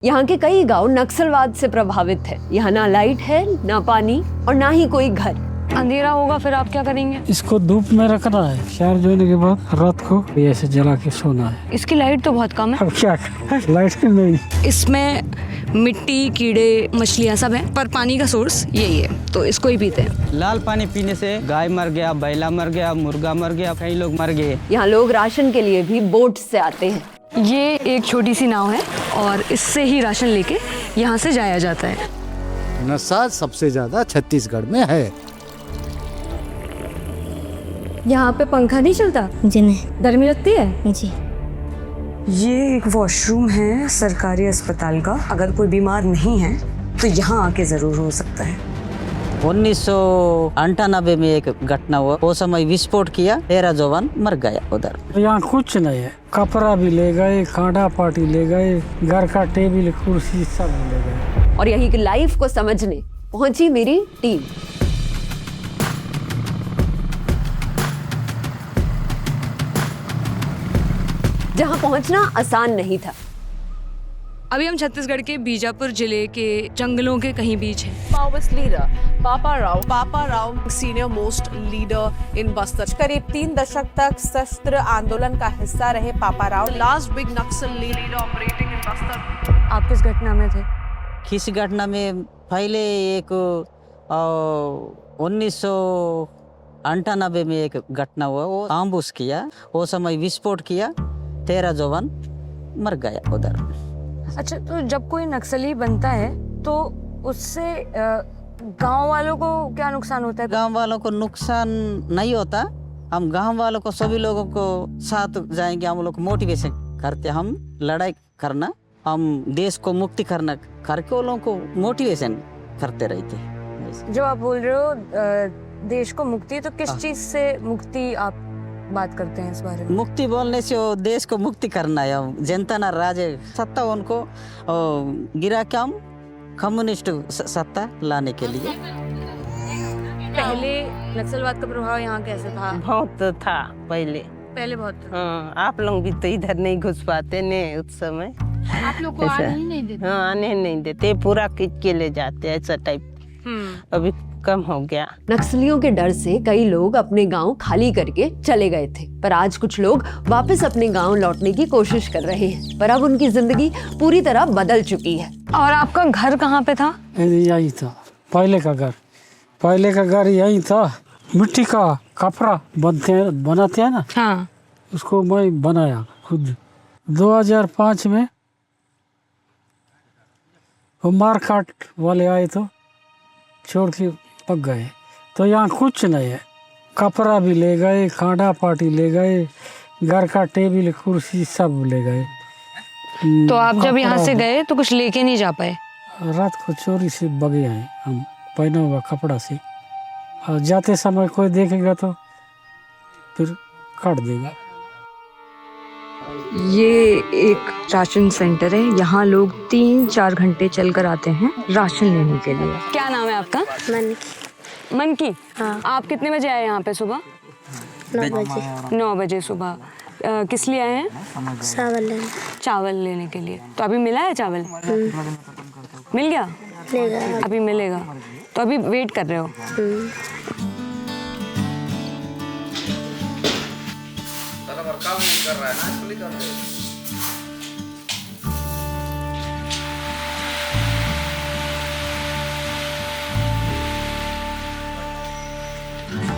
यहाँ के कई गांव नक्सलवाद से प्रभावित है। यहाँ ना लाइट है, ना पानी और ना ही कोई घर। अंधेरा होगा फिर आप क्या करेंगे? इसको धूप में रखना है, चार्ज होने के बाद रात को ऐसे जला के सोना है। इसकी लाइट तो बहुत कम है। अब क्या लाइट नहीं। इसमें मिट्टी, कीड़े, मछलियाँ सब हैं, पर पानी का सोर्स यही है, तो इसको ही पीते हैं। लाल पानी पीने से गाय मर गया, बैला मर गया, मुर्गा मर गया, कई लोग मर गए। यहाँ लोग राशन के लिए भी बोट से आते हैं। ये एक छोटी सी नाव है और इससे ही राशन लेके यहाँ से जाया जाता है। नशा सबसे ज्यादा छत्तीसगढ़ में है। यहाँ पे पंखा नहीं चलता? जी नहीं। गर्मी लगती है? जी। ये एक वॉशरूम है सरकारी अस्पताल का। अगर कोई बीमार नहीं है तो यहाँ आके जरूर हो सकता है। 1998 में एक घटना हुआ, वो समय विस्फोट किया, 13 जवान मर गया उधर। यहाँ कुछ नहीं है, कपड़ा भी ले गए, खाना पार्टी ले गए, घर का टेबल कुर्सी सब ले गए। और यहीं की लाइफ को समझने पहुंची मेरी टीम। जहां पहुंचना आसान नहीं था। अभी हम छत्तीसगढ़ के बीजापुर जिले के जंगलों के कहीं बीच हैं। माओवादी लीडर पापा Rao senior most leader in Bastar. करीब 3 दशक तक सशस्त्र आंदोलन का हिस्सा रहे पापा Rao, last big Naxal leader operating in Bastar. आप किस घटना में थे? किस घटना में? पहले एक 1998 में एक घटना हुआ, वो आम्बुश किया, वो समय विस्फोट किया, 13 जवान मर गया उधर। अच्छा, तो जब कोई नक्सली बनता है तो उससे गांव वालों को क्या नुकसान होता है? गांव वालों को नुकसान नहीं होता। हम गांव वालों को, सभी लोगों को साथ जाएंगे, हम लोग को मोटिवेशन करते, हम लड़ाई करना, हम देश को मुक्ति करना करके वो लोगों को मोटिवेशन करते रहते। जो आप बोल रहे हो देश को मुक्ति, तो किस चीज से मुक्ति आप बात करते हैं इस बारे में? मुक्ति बोलने से वो देश को मुक्ति करना है। जनता ना राज सत्ता उनको गिरा के हम कम्युनिस्ट सत्ता लाने के लिए। पहले नक्सलवाद का प्रभाव यहाँ कैसे था? बहुत था पहले बहुत था। हाँ, आप लोग भी तो इधर नहीं घुस पाते ने उस समय। आप लोग को आने ही नहीं देते? हाँ, आने नहीं देते, पूरा खींच के ले जाते, ऐसा टाइप। अभी कम हो गया। नक्सलियों के डर से कई लोग अपने गांव खाली करके चले गए थे, पर आज कुछ लोग वापस अपने गांव लौटने की कोशिश कर रहे हैं, पर अब उनकी जिंदगी पूरी तरह बदल चुकी है। और आपका घर कहाँ पे था? यही था पहले का घर। पहले का घर यही था, मिट्टी का कपड़ा बनाते हैं ना। हाँ। उसको मैं बनाया खुद। 2005 में वो मारकाट वाले आए तो छोड़ के पक गए। तो यहाँ कुछ नहीं है, कपड़ा भी ले गए, खाना पार्टी ले गए, घर का टेबल कुर्सी सब ले गए। तो आप जब यहाँ से गए तो कुछ लेके नहीं जा पाए? रात को चोरी से बगे आए हम, पहना हुआ कपड़ा से। और जाते समय कोई देखेगा तो फिर काट देगा। ये एक राशन सेंटर है। यहाँ लोग 3-4 घंटे चलकर आते हैं राशन लेने के लिए। क्या नाम है आपका? मनकी। हाँ। आप कितने बजे आए यहाँ पे? सुबह 9 बजे। 9 बजे सुबह। किस लिए आए हैं? चावल लेने के लिए। तो अभी मिला है चावल? मिल गया? अभी मिलेगा, तो अभी वेट कर रहे हो?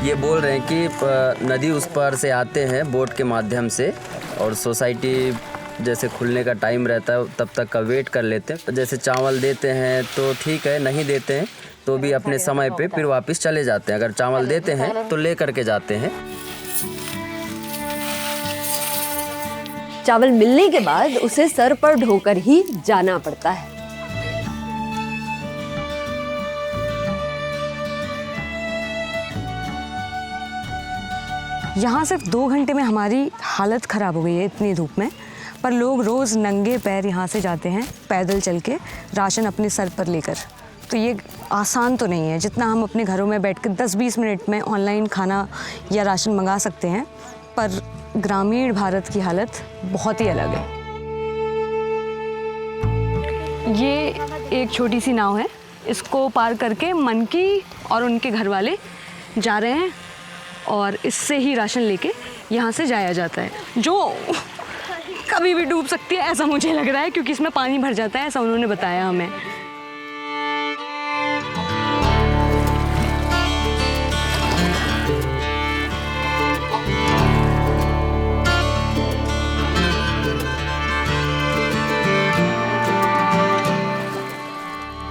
ये बोल रहे हैं कि नदी उस पार से आते हैं बोट के माध्यम से, और सोसाइटी जैसे खुलने का टाइम रहता है तब तक का वेट कर लेते हैं। जैसे चावल देते हैं तो ठीक है, नहीं देते हैं तो भी अपने समय पे फिर वापस चले जाते हैं। अगर चावल देते हैं तो ले करके जाते हैं। चावल मिलने के बाद उसे सर पर ढोकर ही जाना पड़ता है। यहाँ सिर्फ 2 घंटे में हमारी हालत ख़राब हो गई है इतनी धूप में, पर लोग रोज़ नंगे पैर यहाँ से जाते हैं पैदल चल के राशन अपने सर पर लेकर। तो ये आसान तो नहीं है जितना हम अपने घरों में बैठ कर 10-20 मिनट में ऑनलाइन खाना या राशन मंगा सकते हैं, पर ग्रामीण भारत की हालत बहुत ही अलग है। ये एक छोटी सी नाव है, इसको पार करके मनकी और उनके घर वाले जा रहे हैं और इससे ही राशन लेके यहाँ से जाया जाता है, जो कभी भी डूब सकती है ऐसा मुझे लग रहा है, क्योंकि इसमें पानी भर जाता है, ऐसा उन्होंने बताया हमें।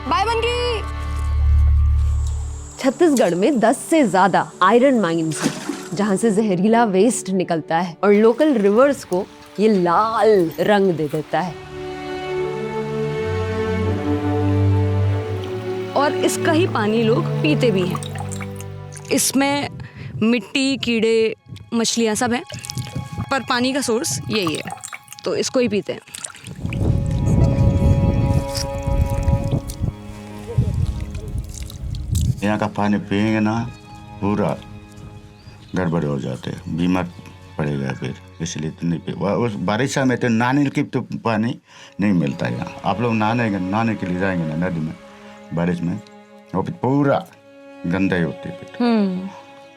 बाय मनकी। छत्तीसगढ़ में 10 से ज्यादा आयरन माइंस हैं जहां से जहरीला वेस्ट निकलता है और लोकल रिवर्स को ये लाल रंग दे देता है। और इसका ही पानी लोग पीते भी हैं। इसमें मिट्टी, कीड़े, मछलियाँ सब हैं, पर पानी का सोर्स यही है, तो इसको ही पीते हैं। यहाँ का पानी पिएंगे ना पूरा गड़बड़ हो जाते हैं, बीमार पड़ेगा फिर, इसलिए तो नहीं पी। उस बारिश में तो नहाने की तो पानी नहीं मिलता है यहाँ। आप लोग नहाने के लिए जाएंगे ना नदी में बारिश में, वो पूरा गंदा ही होती है,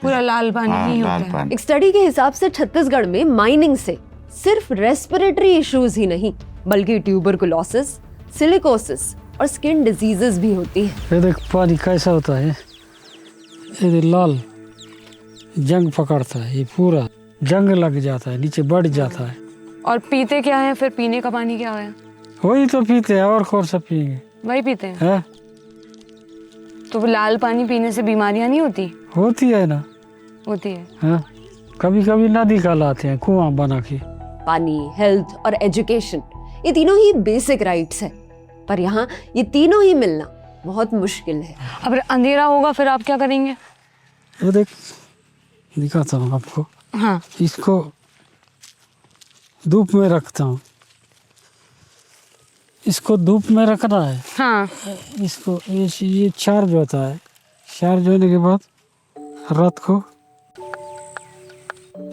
पूरा लाल पानी ही होता है। एक स्टडी के हिसाब से छत्तीसगढ़ में माइनिंग से सिर्फ रेस्पिरेटरी इश्यूज ही नहीं बल्कि ट्यूबरकुलोसिस, सिलिकोसिस और स्किन डिजीजेस भी होती हैं। ये देख पानी कैसा होता है, ये लाल जंग पकड़ता है, ये पूरा जंग लग जाता है, नीचे बढ़ जाता है। और पीते क्या है फिर? पीने का पानी क्या है? वही तो पीते हैं, और कौन सा पिएंगे? वही पीते हैं। है? तो लाल पानी पीने से बीमारियां नहीं होती? होती है ना, होती है। हाँ, कभी कभी नदी का लाते हैं कुआं बना के। पानी, हेल्थ और एजुकेशन, ये तीनों ही बेसिक राइट्स है, पर यहाँ ये तीनों ही मिलना बहुत मुश्किल है। अब अंधेरा होगा फिर आप क्या करेंगे? ये देख दिखाता हूँ आपको। हाँ, इसको धूप में रखता हूँ, इसको धूप में रखना है। हाँ। इसको ये चार्ज होता है, चार्ज होने के बाद रात को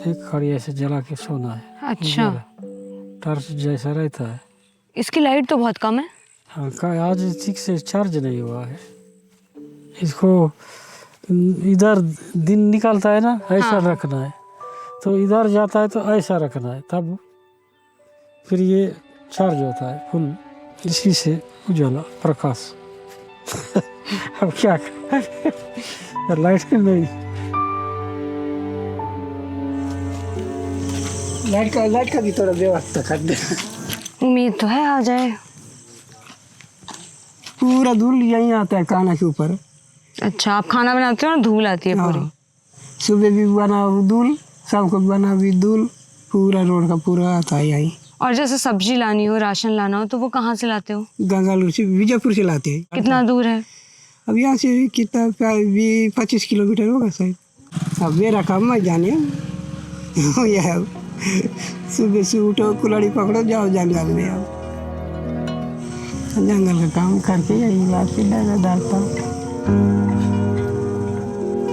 एक खड़ी ऐसे जला के सोना है। अच्छा, टॉर्च जैसा रहता है। इसकी लाइट तो बहुत कम है। हाँ, आज ठीक से चार्ज नहीं हुआ है। इसको इधर दिन निकलता है ना, ऐसा रखना है, तो इधर जाता है तो ऐसा रखना है, तब फिर ये चार्ज होता है फुल, इसी से उजाला प्रकाश। अब क्या करें, लाइट नहीं, लाइट का भी थोड़ा व्यवस्था कर दे। उम्मीद तो है आ जाए। पूरा धूल यहीं आता है खाना के ऊपर। अच्छा, आप खाना बनाते हो ना, धूल आती है पूरी। सुबह भी बना धूल, शाम को बना भी धूल, पूरा रोड का पूरा आता है यहीं। और जैसे सब्जी लानी हो, राशन लाना हो, तो वो कहाँ से लाते हो? गंगालूर से, बीजापुर से लाते हैं। कितना दूर है? अब यहाँ से कितना 25 किलोमीटर होगा शायद। अब मेरा काम है जाने। यह सुबह से उठो, कुल्हाड़ी पकड़ो, जाओ जंगल में। अब जंगल का काम करके यही लाके डालता हूँ।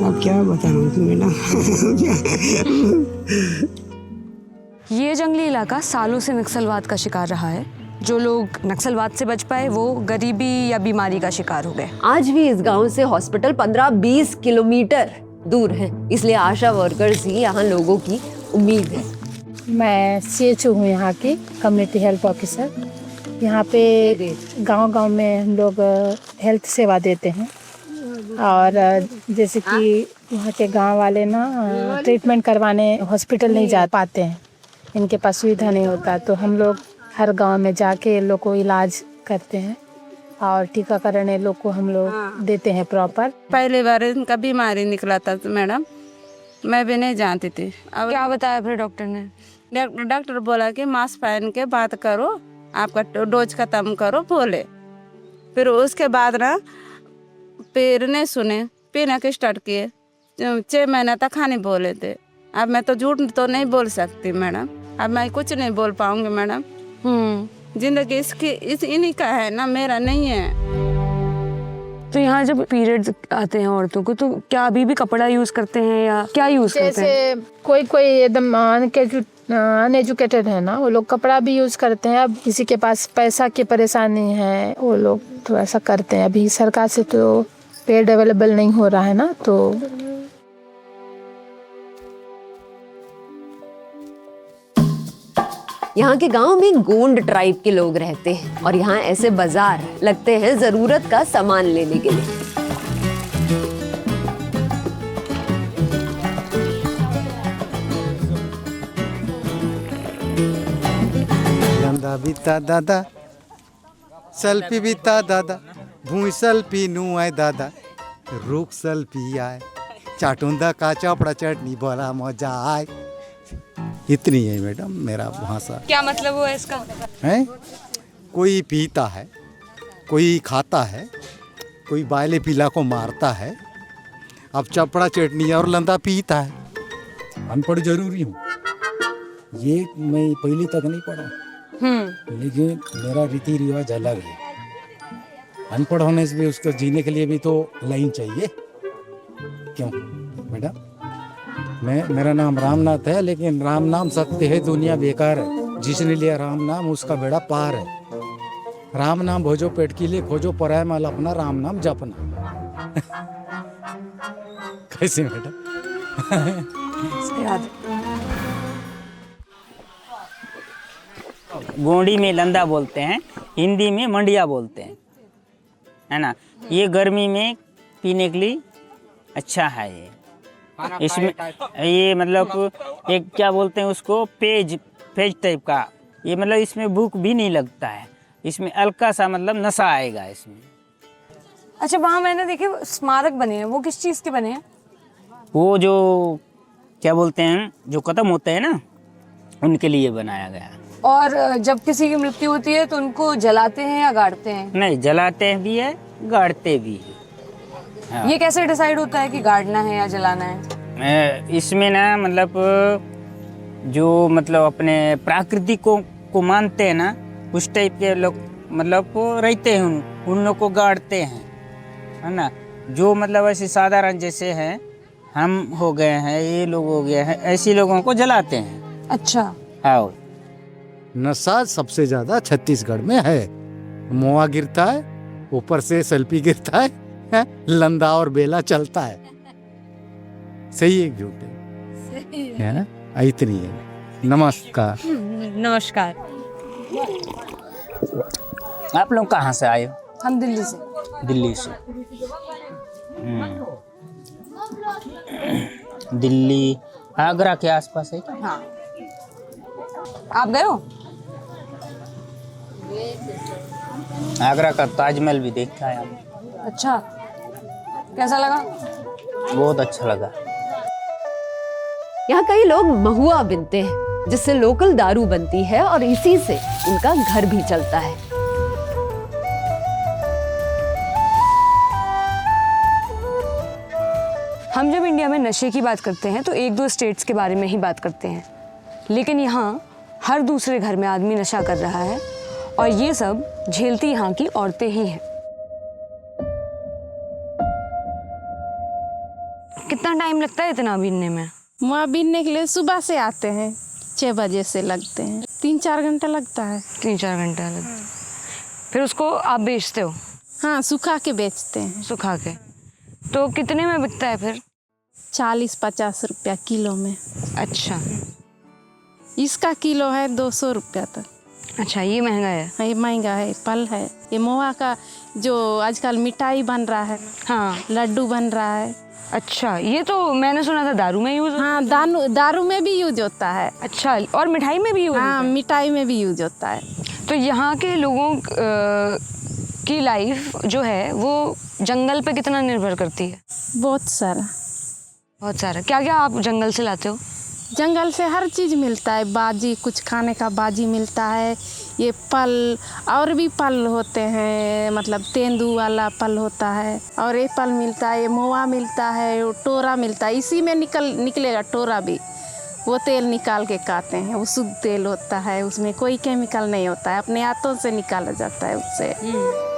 अब क्या बता रहा हूँ तुम्हें ना। ये जंगली इलाका सालों से नक्सलवाद का शिकार रहा है। जो लोग नक्सलवाद से बच पाए वो गरीबी या बीमारी का शिकार हो गए। आज भी इस गांव से हॉस्पिटल 15-20 किलोमीटर दूर है, इसलिए आशा वर्कर्स ही यहाँ लोगों की उम्मीद है। मैं CHO हूँ यहाँ की, कम्युनिटी हेल्थ ऑफिसर। यहाँ पे गांव-गांव में हम लोग हेल्थ सेवा देते हैं। और जैसे कि यहाँ के गांव वाले ना ट्रीटमेंट करवाने हॉस्पिटल नहीं जा पाते हैं, इनके पास सुविधा नहीं होता, तो हम लोग हर गांव में जाके इन लोग को इलाज करते हैं और टीकाकरण इन लोग को हम लोग देते हैं प्रॉपर। पहली बार इनका बीमारी निकला था तो मैडम मैं भी नहीं जानती थी। अब क्या बताया फिर डॉक्टर ने? डॉक्टर बोला कि मास्क पहन के बात करो, आपका डोज खत्म करो बोले। फिर उसके बाद ना फिर नहीं सुने, पीना के स्टार्ट किए। 6 महीना तक खाने बोले थे। अब मैं तो झूठ तो नहीं बोल सकती मैडम, अब मैं कुछ नहीं बोल पाऊंगी मैडम। जिंदगी इसकी इन्हीं का है ना, मेरा नहीं है। तो यहाँ जब पीरियड्स आते हैं औरतों को, तो क्या अभी भी कपड़ा यूज करते हैं या क्या यूज करते हैं? जैसे कोई एकदम के जो अनएजुकेटेड है ना, वो लोग कपड़ा भी यूज़ करते हैं। अब किसी के पास पैसा की परेशानी है, वो लोग थोड़ा सा करते हैं। अभी सरकार से तो पेड अवेलेबल नहीं हो रहा है ना, तो यहाँ के गांव में गोंड ट्राइब के लोग रहते हैं और यहाँ ऐसे बाजार लगते हैं जरूरत का सामान लेने के लिए। लंदा बीता दादा सल्पी बीता दादा भूई सल्पी नु आए दादा रूख सल्पी आए चाटुंदा का चापड़ा चटनी बोला मजा आए। इतनी है मैडम मेरा भाषा। क्या मतलब हुआ इसका? है कोई पीता है, कोई खाता है, कोई बायले पीला को मारता है। अब चपड़ा चटनी और लंदा पीता है। अनपढ़ जरूरी हूँ, ये मैं पहली तक नहीं पढ़ा, लेकिन मेरा रीति रिवाज अलग है। अनपढ़ होने से भी उसको जीने के लिए भी तो लाइन चाहिए। क्यों मैडम? मेरा नाम रामनाथ है, लेकिन राम नाम सत्य है, दुनिया बेकार है। जिसने लिया राम नाम उसका बेड़ा पार है। राम नाम भोजो पेट के लिए खोजो, पराय माल अपना राम नाम जपना। कैसे मैडम? गोंडी में लंदा बोलते हैं, हिंदी में मंडिया बोलते हैं, है ना। ये गर्मी में पीने के लिए अच्छा है। ये इसमें ये मतलब एक क्या बोलते हैं उसको, पेज टाइप का। ये मतलब इसमें भूख भी नहीं लगता है, इसमें हल्का सा मतलब नशा आएगा इसमें। अच्छा, वहाँ मैंने देखे स्मारक बने हैं, वो किस चीज़ के बने हैं? वो जो क्या बोलते हैं, जो खत्म होते हैं ना, उनके लिए बनाया गया। और जब किसी की मृत्यु होती है तो उनको जलाते हैं या गाड़ते हैं? नहीं, जलाते भी है, गाड़ते भी है। हाँ। ये कैसे डिसाइड होता है कि गाड़ना है या जलाना है? इसमें ना मतलब जो मतलब अपने प्रकृति को मानते हैं ना, उस टाइप के लोग मतलब रहते हैं, उन लोग को गाड़ते हैं, है ना। जो मतलब ऐसे साधारण जैसे हैं, हम हो गए हैं, ये लोग हो गए हैं, ऐसे लोगों को जलाते हैं। अच्छा। हाँ। नशा सबसे ज्यादा छत्तीसगढ़ में है। मोआ गिरता है, ऊपर से सल्पी गिरता है, लंदा और बेला चलता है। सही है झूठ है ना? इतनी है। नमस्कार। नमस्कार। आप लोग कहाँ से आए हो? हम दिल्ली से। दिल्ली से। दिल्ली आगरा के आसपास है क्या? हाँ। आप गए हो? आगरा का ताजमहल भी देखा है हमने। अच्छा, कैसा लगा? बहुत अच्छा लगा। यहाँ कई लोग महुआ बिनते हैं, जिससे लोकल दारू बनती है और इसी से उनका घर भी चलता है। हम जब इंडिया में नशे की बात करते हैं तो एक दो स्टेट्स के बारे में ही बात करते हैं, लेकिन यहाँ हर दूसरे घर में आदमी नशा कर रहा है और ये सब झेलती यहाँ की औरतें ही हैं। कितना टाइम लगता है इतना बीनने में? वहाँ बीनने के लिए सुबह से आते हैं, 6 बजे से लगते हैं, 3-4 घंटा लगता है। 3-4 घंटा लगता है। फिर उसको आप बेचते हो? हाँ, सुखा के बेचते हैं। सुखा के। तो कितने में बिकता है फिर? 40-50 रुपया किलो में। अच्छा। इसका किलो है 200 रुपया तक। अच्छा, ये महंगा है? हाँ, ये महंगा है, फल है। ये मोआ का जो आजकल मिठाई बन रहा है, हाँ, लड्डू बन रहा है। अच्छा, ये तो मैंने सुना था दारू में यूज। हाँ, दारू में भी यूज होता है। अच्छा, और मिठाई में भी यूज? हाँ, मिठाई में भी यूज होता है। तो यहाँ के लोगों की लाइफ जो है वो जंगल पे कितना निर्भर करती है? बहुत सारा। बहुत सारा। क्या क्या आप जंगल से लाते हो? जंगल से हर चीज़ मिलता है, बाजी, कुछ खाने का बाजी मिलता है, ये फल और भी फल होते हैं, मतलब तेंदू वाला फल होता है, और ये फल मिलता है, ये मोआ मिलता है, टोरा मिलता है, इसी में निकलेगा टोरा भी। वो तेल निकाल के खाते हैं, वो शुद्ध तेल होता है, उसमें कोई केमिकल नहीं होता है, अपने हाथों से निकाला जाता है उससे।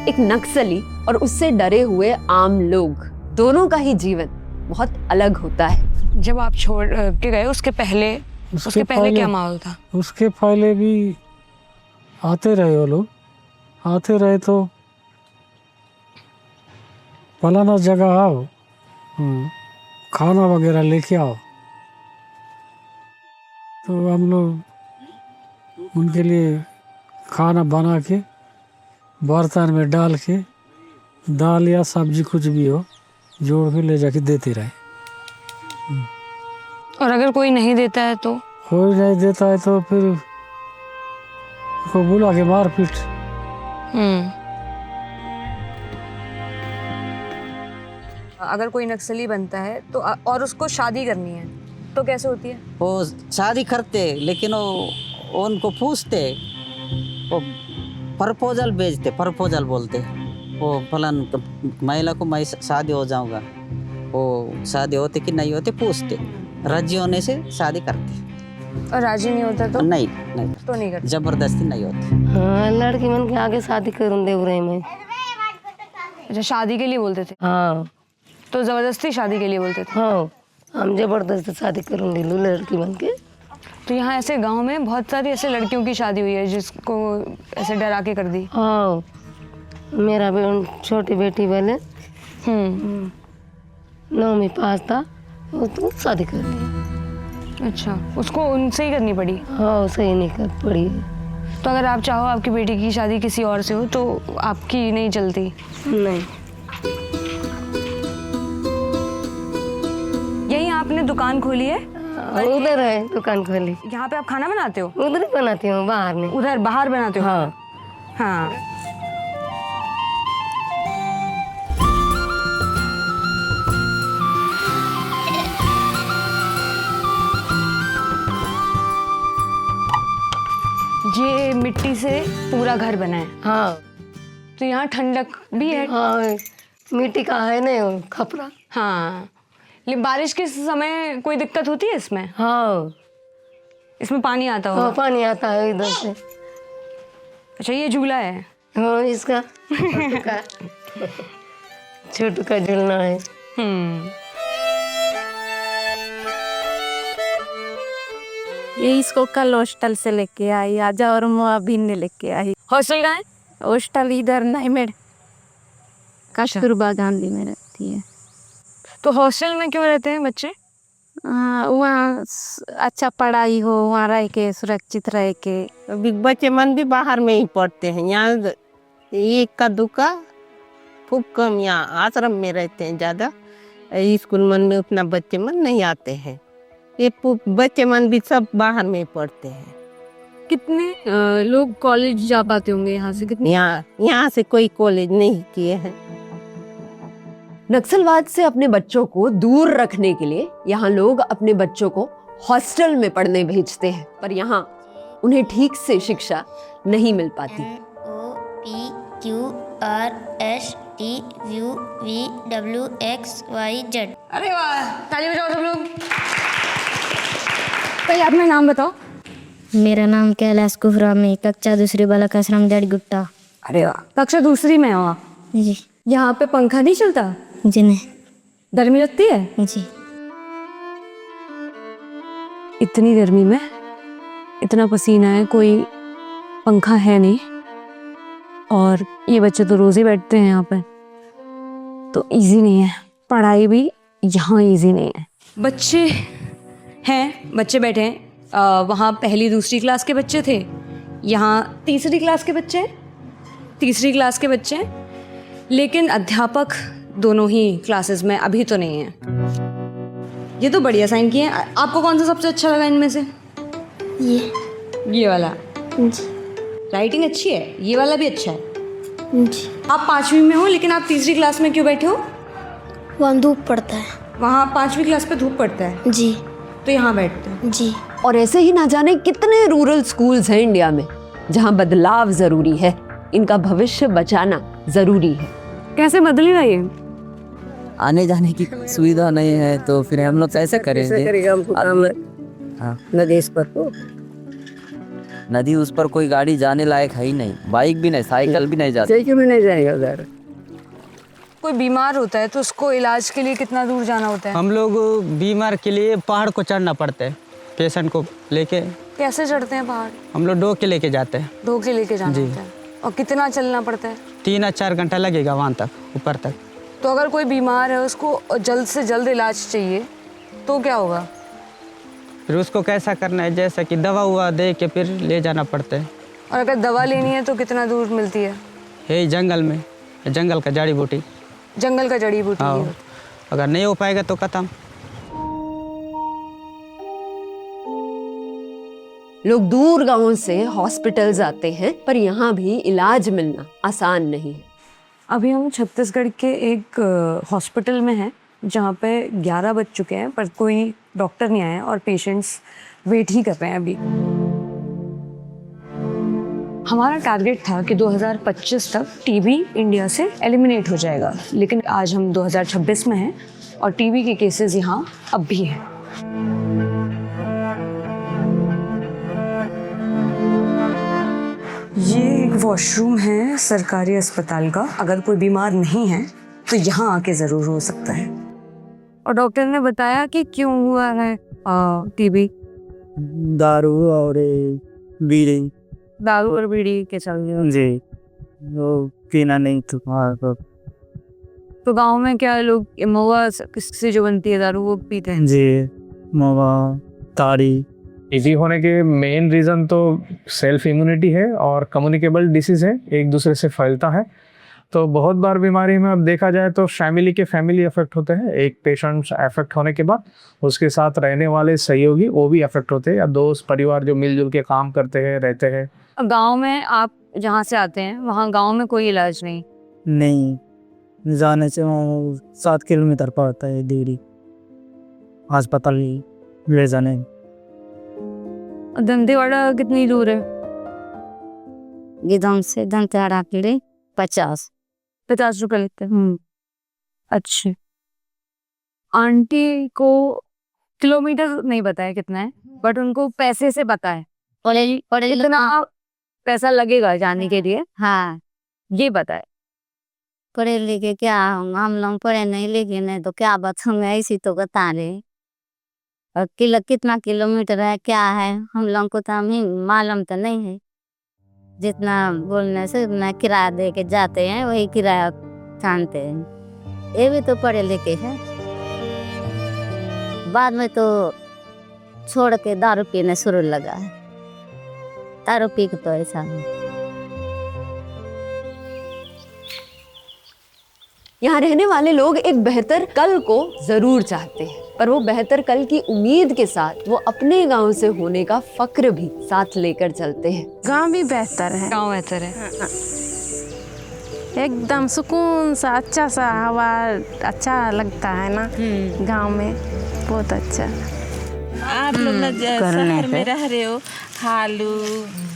एक नक्सली और उससे डरे हुए आम लोग, दोनों का ही जीवन बहुत अलग होता है। जब आप छोड़ के गए उसके पहले क्या माहौल था? उसके पहले भी आते रहे वो लोग, आते रहे तो फलाना जगह आओ, खाना वगैरह लेके आओ, तो हम लोग उनके लिए खाना बना के बर्तन में डाल के दाल या सब्जी कुछ भी हो जोड़ के ले जाके देते रहे। और अगर कोई नहीं देता है तो? कोई नहीं देता है तो फिर उसको बुला के मार पीट। अगर कोई नक्सली बनता है तो और उसको शादी करनी है तो कैसे होती है? वो शादी करते लेकिन वो उनको पूछते, वो प्रपोजल भेजते, प्रपोजल बोलते, वो फलान महिला को मैं शादी हो जाऊंगा, वो शादी होते कि नहीं होते पूछते, राजी होने से शादी करते, और राजी नहीं होता तो? नहीं तो नहीं करते, जबरदस्ती नहीं होती। हाँ, लड़की मन के आगे शादी करूँ दे रहे में। अच्छा, शादी के लिए बोलते थे? हाँ। तो जबरदस्ती शादी के लिए बोलते थे? हाँ, हम जबरदस्ती शादी करूँगी लड़की बन के। तो यहाँ ऐसे गांव में बहुत सारी ऐसे लड़कियों की शादी हुई है जिसको ऐसे डरा के कर दी? हाँ, मेरा भी छोटी बेटी वाले 9वीं पास था, वो तो शादी कर दी। अच्छा, उसको उनसे ही करनी पड़ी? हाँ, उसे ही नहीं कर पड़ी। तो अगर आप चाहो आपकी बेटी की शादी किसी और से हो तो आपकी नहीं चलती? नहीं। यही आपने दुकान खोली है? उधर है दुकान खोली। यहाँ पे आप खाना बनाते हो? उधर ही बनाती हूँ, बाहर नहीं। उधर बाहर बनाते हो? हाँ। हाँ। ये मिट्टी से पूरा घर बना है? हाँ। तो यहाँ ठंडक भी है? हाँ, मिट्टी का है नहीं खपरा। हाँ, लेकिन बारिश के समय कोई दिक्कत होती है इसमें? हाँ, इसमें पानी आता होगा? हाँ, पानी आता है इधर से। अच्छा, ये झूला है? हाँ, इसका छोटू का झूलना है। ये इसको कल हॉस्टल से लेके आई आजा, और मैं अभी ने लेके आई। हॉस्टल कहाँ है? हॉस्टल इधर नहीं मेरे, कस्तूरबा गांधी में रहती है। तो हॉस्टल में क्यों रहते हैं बच्चे? वहाँ अच्छा पढ़ाई हो, वहाँ रह के सुरक्षित रह के। बच्चे मन भी बाहर में ही पढ़ते हैं, यहाँ एक का दुका खूब कम, यहाँ आश्रम में रहते हैं ज़्यादा, स्कूल मन में उतना बच्चे मन नहीं आते हैं, ये बच्चे मन भी सब बाहर में ही पढ़ते हैं। कितने लोग कॉलेज जा पाते होंगे यहाँ से? कितने? यहाँ से कोई कॉलेज नहीं किए हैं। नक्सलवाद से अपने बच्चों को दूर रखने के लिए यहाँ लोग अपने बच्चों को हॉस्टल में पढ़ने भेजते हैं, पर यहाँ उन्हें ठीक से शिक्षा नहीं मिल पाती। OPQRSTUVWXYZ। अरे वाह, ताली बजाओ सब लोग। भाई अपना नाम बताओ। मेरा नाम कैलाश कुहरा में, कक्षा 2 बालक आश्रम जड़ गुट्टा। अरे वाह, कक्षा 2 में हो आप? जी। यहाँ पे पंखा नहीं चलता? जी नहीं। गर्मी लगती है? जी। इतनी गर्मी में इतना पसीना है, कोई पंखा है नहीं, और ये बच्चे तो रोज ही बैठते हैं यहाँ पे, तो इजी नहीं है पढ़ाई भी, यहाँ इजी नहीं है। बच्चे हैं, बच्चे बैठे हैं, वहाँ पहली दूसरी क्लास के बच्चे थे, यहाँ तीसरी क्लास के बच्चे हैं, तीसरी क्लास के बच्चे हैं, लेकिन अध्यापक दोनों ही क्लासेस में अभी तो नहीं है। ये तो बढ़िया साइन किए हैं। आपको कौन सा सबसे अच्छा लगा इनमें से? ये वाला। जी। राइटिंग अच्छी है, ये वाला भी अच्छा है। जी। आप 5वीं में हो, लेकिन आप तीसरी क्लास में क्यों बैठे हो? वहाँ धूप पड़ता है। वहाँ 5वीं क्लास पे धूप पड़ता है? जी। तो यहाँ बैठते हैं? जी। और ऐसे ही ना जाने कितने रूरल स्कूल्स हैं इंडिया में जहाँ बदलाव जरूरी है, इनका भविष्य बचाना जरूरी है। कैसे बदलेगा ये? आने जाने की सुविधा नहीं है तो फिर हम लोग कैसे करेंगे? हाँ, न देश पर तो नदी उस पर कोई गाड़ी जाने लायक है ही नहीं, बाइक भी नहीं, साइकिल भी नहीं जाती। साइकिल भी नहीं जाएगा उधर। कोई बीमार होता है तो उसको इलाज के लिए कितना दूर जाना होता है? हम लोग बीमार के लिए पहाड़ को चढ़ना पड़ता है, पेशेंट को लेके। कैसे चढ़ते हैं पहाड़? हम लोग ढो के लेके जाते हैं। ढो के लेके जाना जी। होता है। और कितना चलना पड़ता है? 3 या 4 घंटा लगेगा वहाँ तक, ऊपर तक। तो अगर कोई बीमार है, उसको जल्द से जल्द इलाज चाहिए तो क्या होगा? फिर उसको कैसा करना है, जैसा कि दवा हुआ दे के फिर ले जाना पड़ता है। और अगर दवा लेनी है तो कितना दूर मिलती है? यही जंगल में, जंगल का जड़ी बूटी। जंगल का जड़ी बूटी? हाँ, अगर नहीं हो पाएगा तो खत्म। लोग दूर गांवों से हॉस्पिटल्स आते हैं, पर यहाँ भी इलाज मिलना आसान नहीं है। अभी हम छत्तीसगढ़ के एक हॉस्पिटल में हैं जहाँ पे 11 बज चुके हैं पर कोई डॉक्टर नहीं आया और पेशेंट्स वेट ही कर रहे हैं अभी। हमारा टारगेट था कि 2025 तक टीबी इंडिया से एलिमिनेट हो जाएगा, लेकिन आज हम 2026 में हैं और टीबी के केसेस यहाँ अब भी हैं। ये एक वॉशरूम है सरकारी अस्पताल का। अगर कोई बीमार नहीं है तो यहाँ आके ज़रूर हो सकता है। और डॉक्टर ने बताया कि क्यों हुआ है टीबी? दारू और बीड़ी। दारू और बीड़ी के चलते जी, वो पीना नहीं तो। तो गांव में क्या लोग महुआ से जो बनती है दारू वो पीते हैं? जी, महुआ, ताड़ी। टीबी होने के मेन रीज़न तो सेल्फ इम्यूनिटी है और कम्युनिकेबल डिसीज़ है, एक दूसरे से फैलता है। तो बहुत बार बीमारी में अब देखा जाए तो फैमिली के फैमिली अफेक्ट होते हैं। एक पेशेंट अफेक्ट होने के बाद उसके साथ रहने वाले सहयोगी वो भी अफेक्ट होते हैं, या दोस्त परिवार जो मिलजुल के काम करते हैं रहते हैं। गांव में आप जहाँ से आते हैं वहाँ गांव में कोई इलाज नहीं? नहीं, जाने से 7 किलोमीटर पड़ता है दूरी अस्पताल ले जाने। दंतेवाड़ा कितनी दूर है? गिदौन से दंतेवाड़ा के लिए 50 रुपए लेते हैं। अच्छा, आंटी को किलोमीटर नहीं बताया कितना है, बट उनको पैसे से पता है कितना पैसा लगेगा जाने के लिए। हाँ, ये बताए। पढ़े लिखे क्या होंगे, हम लोग पढ़े नहीं लिखे नहीं तो क्या बताऊंगे, ऐसी तो बता रहे। और कितना किलोमीटर है क्या है हम लोग को तो हम ही मालूम तो नहीं है। जितना बोलने से उतना किराया दे के जाते हैं, वही किराया जानते हैं। ये भी तो पढ़े लिखे है। बाद में तो छोड़ के दारू पीने शुरू लगा है। दारू पी के तो ऐसा नहीं। यहाँ रहने वाले लोग एक बेहतर कल को जरूर चाहते हैं, पर वो बेहतर कल की उम्मीद के साथ वो अपने गांव से होने का फक्र भी साथ लेकर चलते हैं। गांव भी बेहतर है। गांव बेहतर है। एकदम सुकून सा, अच्छा सा हवा, अच्छा लगता है ना गांव में, बहुत अच्छा। आप लोग ना शहर में रह रहे हो, आलू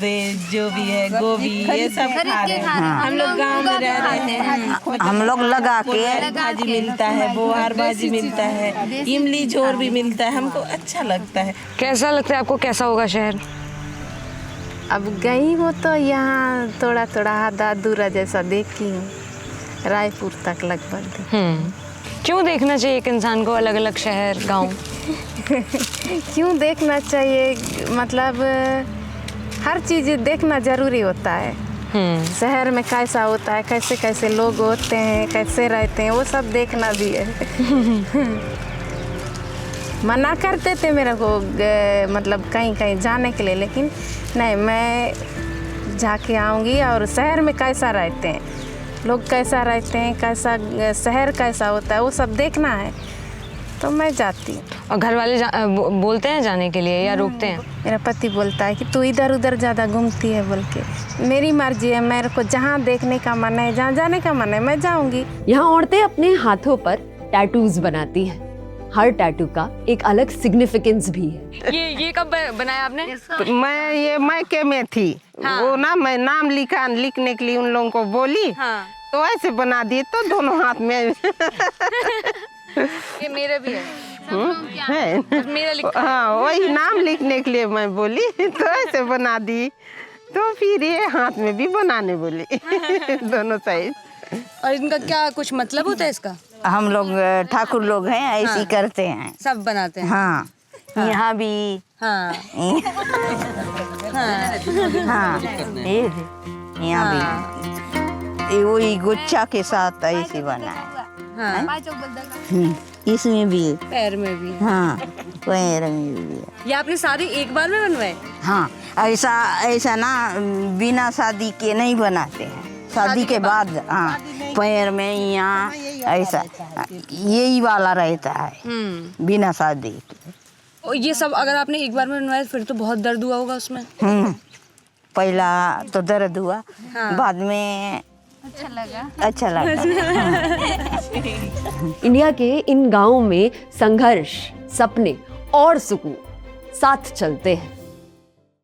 जो भी है गोभी ये सब खा रहे हैं। हम लोग गांव में रह रहे हैं, हम लोग लगा के भाजी मिलता है, बोहार भाजी मिलता है, इमली झोर भी मिलता है, हमको अच्छा लगता है। कैसा लगता है आपको, कैसा होगा शहर? अब गई हो तो यहाँ थोड़ा थोड़ा आधा अधूरा जैसा देखी हूँ, रायपुर तक लगभग। क्यों देखना चाहिए एक इंसान को अलग अलग शहर गांव? क्यों देखना चाहिए, मतलब हर चीज़ देखना ज़रूरी होता है। शहर में कैसा होता है, कैसे कैसे लोग होते हैं, कैसे रहते हैं, वो सब देखना भी है। मना करते थे मेरे को मतलब कहीं कहीं जाने के लिए, लेकिन नहीं, मैं जाके आऊँगी। और शहर में कैसा रहते हैं लोग, कैसा रहते हैं, कैसा शहर कैसा होता है, वो सब देखना है, तो मैं जाती हूँ। और घर वाले बोलते हैं जाने के लिए या रोकते हैं? मेरा पति बोलता है कि तू इधर उधर ज़्यादा घूमती है बोल के। मेरी मर्जी है, मेरे को जहाँ देखने का मन है, जहाँ जाने का मन है, मैं जाऊँगी। यहाँ औरतें अपने हाथों पर टैटूज बनाती हैं। हर टैटू का एक अलग सिग्निफिकेंस भी है। ये कब बनाया आपने? मैं ये मायके में थी। हाँ। वो ना मैं नाम लिखने के लिए उन लोगों को बोली। हाँ। तो ऐसे बना दिए, तो दोनों हाथ में। ये मेरे भी है। है हाँ, वही नाम लिखने के लिए मैं बोली तो ऐसे बना दी, तो फिर ये हाथ में भी बनाने बोली दोनों साइड। और इनका क्या कुछ मतलब होता है इसका? हम लोग ठाकुर लोग हैं, ऐसे ही करते हैं, सब बनाते हैं। हाँ, यहाँ भी हाँ हाँ, ये यहाँ भी ये वही गुच्छा के साथ ऐसे बना है। इसमें भी, पैर में भी। हाँ, पैर में भी। ये आपने सारे एक बार में बनवाए? हाँ, ऐसा ऐसा ना बिना शादी के नहीं बनाते हैं, शादी के बाद। हाँ, पैर में यहाँ ऐसा यही वाला रहता है बिना शादी के। और ये सब अगर आपने एक बार में बनवाया फिर तो बहुत दर्द हुआ होगा उसमें? पहला तो दर्द हुआ, बाद में अच्छा लगा। इंडिया के इन गांवों में संघर्ष, सपने और सुकून साथ चलते हैं।